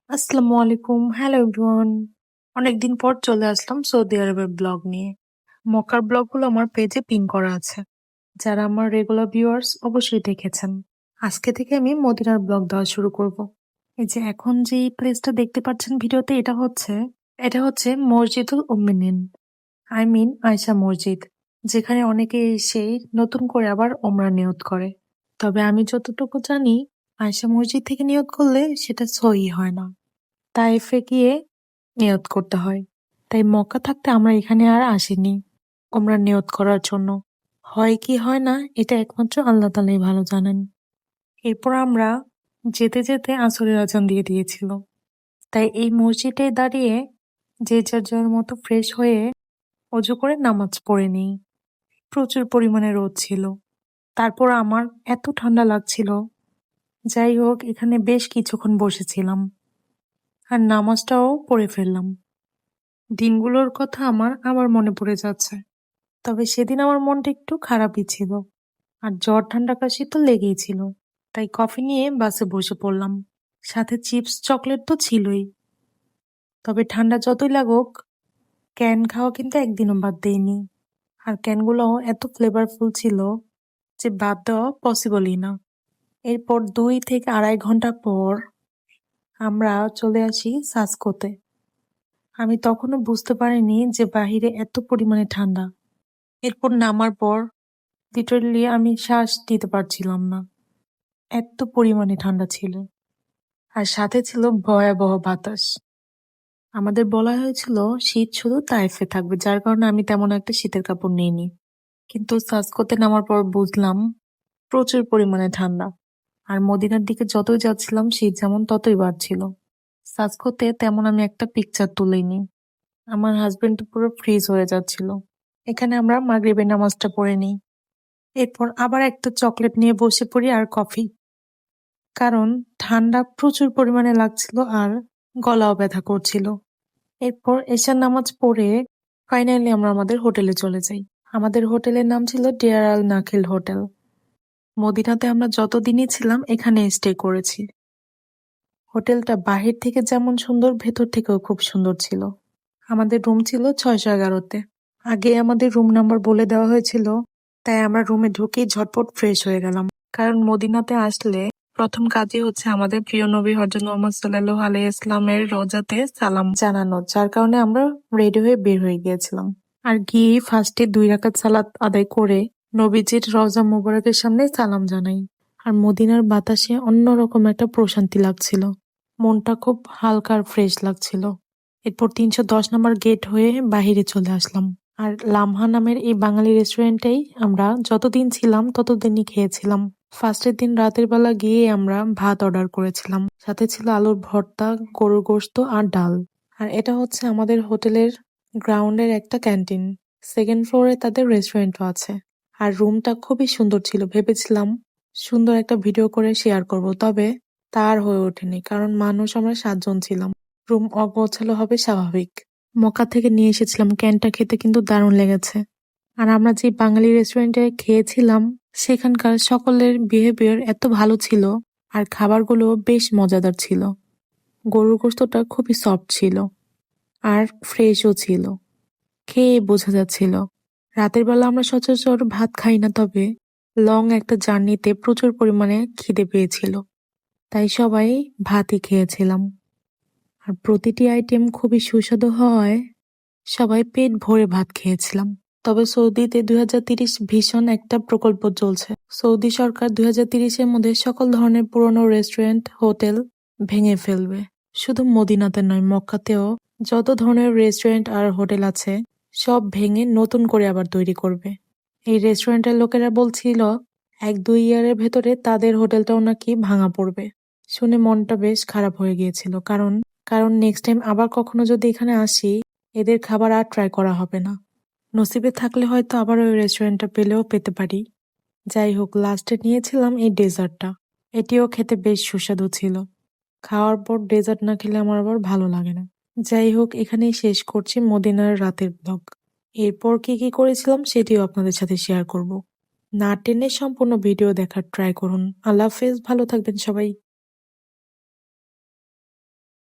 আসসালামু আলাইকুম। Hello everyone. অনেকদিন পর চলে আসলাম সৌদি আরবের ব্লগ নিয়ে। মক্কার ব্লগগুলো আমার পেজে পিন করা আছে। যারা আমার রেগুলার ভিউয়ার্স অবশ্যই দেখেছেন। আজকে থেকে আমি মদিনার ব্লগ দেওয়া শুরু করব। এই যে এখন যে প্লেসটা দেখতে পাচ্ছেন ভিডিওতে এটা হচ্ছে মসজিদুল উম্মিনিন। আই মিন আয়শা মসজিদ। যেখানে অনেকে এসে নতুন করে আবার ওমরা নিয়ত করে। তবে আমি যতটুকু জানি আয়শা মসজিদ থেকে নিয়ত করলে সেটা সহি হয় না। তায়েফে গিয়ে নিয়ত করতে হয়। তাই মক্কা থাকতে আমরা এখানে আর আসিনি ওমরা নিয়ত করার জন্য। হয় কি হয় না এটা একমাত্র আল্লাহ তাআলাই ভালো জানেন। এরপর আমরা যেতে যেতে আসরের আজান দিয়ে দিয়েছিল। তাই এই মসজিদে দাঁড়িয়ে যে যার যার মতো ফ্রেশ হয়ে অজু করে নামাজ পড়ে নিই। প্রচুর পরিমাণে রোদ ছিল। তারপর আমার এত ঠান্ডা লাগছিল। যাই হোক এখানে বেশ কিছুক্ষণ বসেছিলাম আর নামাজটাও পড়ে ফেললাম। দিনগুলোর কথা আমার আবার মনে পড়ে যাচ্ছে। তবে সেদিন আমার মনটা একটু খারাপই ছিল। আর জ্বর ঠান্ডা কাশি তো লেগেই ছিল। তাই কফি নিয়ে বাসে বসে পড়লাম। সাথে চিপস চকলেট তো ছিলই। তবে ঠান্ডা যতই লাগুক ক্যান খাওয়া কিন্তু একদিনও বাদ দেইনি। আর ক্যানগুলো এত ফ্লেভারফুল ছিল যে বাদ দেওয়া পসিবলই না। এরপর 2 থেকে আড়াই ঘন্টা পর আমরা চলে আসি সাসকোতে। আমি তখনও বুঝতে পারিনি যে বাহিরে এত পরিমাণে ঠান্ডা। এরপর নামার পর লিটারেলি আমি শ্বাস নিতে পারছিলাম না, এত পরিমাণে ঠান্ডা ছিল। আর সাথে ছিল ভয়াবহ বাতাস। আমাদের বলা হয়েছিল শীত শুধু তাইফে থাকবে, যার কারণে আমি তেমন একটা শীতের কাপড় নিইনি। কিন্তু সাসকোতে নামার পর বুঝলাম প্রচুর পরিমাণে ঠান্ডা। আর মদিনার দিকে যতই যাচ্ছিলাম শীত যেমন ততই বাড়ছিল। সাসকোতে তেমন আমি একটা পিকচার তুলিনি। আমার হাজবেন্ড পুরো ফ্রিজ হয়ে যাচ্ছিল। এখানে আমরা মাগরিবের নামাজটা পড়ে নিই। এরপর আবার একটা চকলেট নিয়ে বসে পড়ি আর কফি। কারণ ঠান্ডা প্রচুর পরিমাণে লাগছিল আর গলাও ব্যথা করছিল। এরপর এশার নামাজ পড়ে ফাইনালি আমরা আমাদের হোটেলে চলে যাই। আমাদের হোটেলের নাম ছিল ডিয়ার আল নাখিল হোটেল। মদিনাতে আমরা যতদিনই ছিলাম এখানে স্টে করেছি। হোটেলটা বাহির থেকে যেমন সুন্দর ভেতর থেকেও খুব সুন্দর ছিল। আমাদের রুম ছিল 611-তে। আগে আমাদের রুম নাম্বার বলে দেওয়া হয়েছিল, তাই আমরা রুমে ঢুকেই ঝটপট ফ্রেশ হয়ে গেলাম। কারণ মদিনাতে আসলে প্রথম কাজই হচ্ছে আমাদের প্রিয় নবী হযরত মুহাম্মদ সাল্লাল্লাহু আলাইহি ইসলামের রওজাতে সালাম জানানো, যার কারণে আমরা রেডি হয়ে বের হয়ে গিয়েছিলাম। আর গিয়ে ফার্স্টে 2 রাকাত সালাত আদায় করে নবীজির রওজা মুবারকের সামনে সালাম জানাই। আর মদিনার বাতাসে অন্যরকম একটা প্রশান্তি লাগছিল। মনটা খুব হালকা আর ফ্রেশ লাগছিল। এরপর 310 নম্বর গেট হয়ে বাহিরে চলে আসলাম। আর লামহা নামের এই বাঙালি রেস্টুরেন্টেই আমরা যতদিন ছিলাম ততদিনই খেয়েছিলাম। ফার্স্টের দিন রাতের বেলা গিয়ে আমরা ভাত অর্ডার করেছিলাম, সাথে ছিল আলুর ভর্তা, গরুর গোশত আর ডাল। আর এটা হচ্ছে আমাদের হোটেলের গ্রাউন্ডের একটা ক্যান্টিন। সেকেন্ড ফ্লোরে তাদের রেস্টুরেন্টও আছে। আর রুমটা খুবই সুন্দর ছিল। ভেবেছিলাম সুন্দর একটা ভিডিও করে শেয়ার করব, তবে তার হয়ে ওঠেনি, কারণ মানুষ আমরা 7 জন ছিলাম। রুম অগোছালো হবে স্বাভাবিক। মক্কা থেকে নিয়ে এসেছিলাম ক্যানটা, খেতে কিন্তু দারুণ লেগেছে। আর আমরা যে বাঙালি রেস্টুরেন্টে খেয়েছিলাম সেখানকার সকলের বিহেভিয়ার এত ভালো ছিল আর খাবারগুলো বেশ মজাদার ছিল। গরুর গোশতটা খুবই সফট ছিল আর ফ্রেশও ছিল, খেয়ে বোঝা যাচ্ছিল। রাতের বেলা আমরা সচরাচর ভাত খাই না, তবে লং একটা জার্নিতে প্রচুর পরিমাণে খিদে পেয়েছিল, তাই সবাই ভাতই খেয়েছিলাম। আর প্রতিটি আইটেম খুবই সুস্বাদু হওয়ায় সবাই পেট ভরে ভাত খেয়েছিলাম। তবে সৌদিতে 2030 ভীষণ একটা প্রকল্প চলছে। সৌদি সরকার 2030-এর মধ্যে সকল ধরনের পুরনো রেস্টুরেন্ট, হোটেল ভেঙে ফেলবে। শুধু মদিনাতে নয়, মক্কাতেও যত ধরনের রেস্টুরেন্ট আর হোটেল আছে সব ভেঙে নতুন করে আবার তৈরি করবে। এই রেস্টুরেন্টের লোকেরা বলছিল 1-2 ইয়ারের ভেতরে তাদের হোটেলটাও নাকি ভাঙা পড়বে। শুনে মনটা বেশ খারাপ হয়ে গিয়েছিল, কারণ নেক্সট টাইম আবার কখনো যদি এখানে আসি এদের খাবার আর ট্রাই করা হবে না। নসিবে থাকলে হয়তো আবার ওই রেস্টুরেন্টটা পেলেও পেতে পারি। যাই হোক, লাস্টে নিয়েছিলাম এই ডেজার্টটা। এটিও খেতে বেশ সুস্বাদু ছিল। খাওয়ার পর ডেজার্ট না খেলে আমার আবার ভালো লাগে না। যাই হোক, এখানেই শেষ করছি মদিনার রাতের ব্লগ। এরপর কি কি করেছিলাম সেটিও আপনাদের সাথে শেয়ার করব। না টেনে সম্পূর্ণ ভিডিও দেখার ট্রাই করুন। আল্লাহ হাফেজ, ভালো থাকবেন সবাই।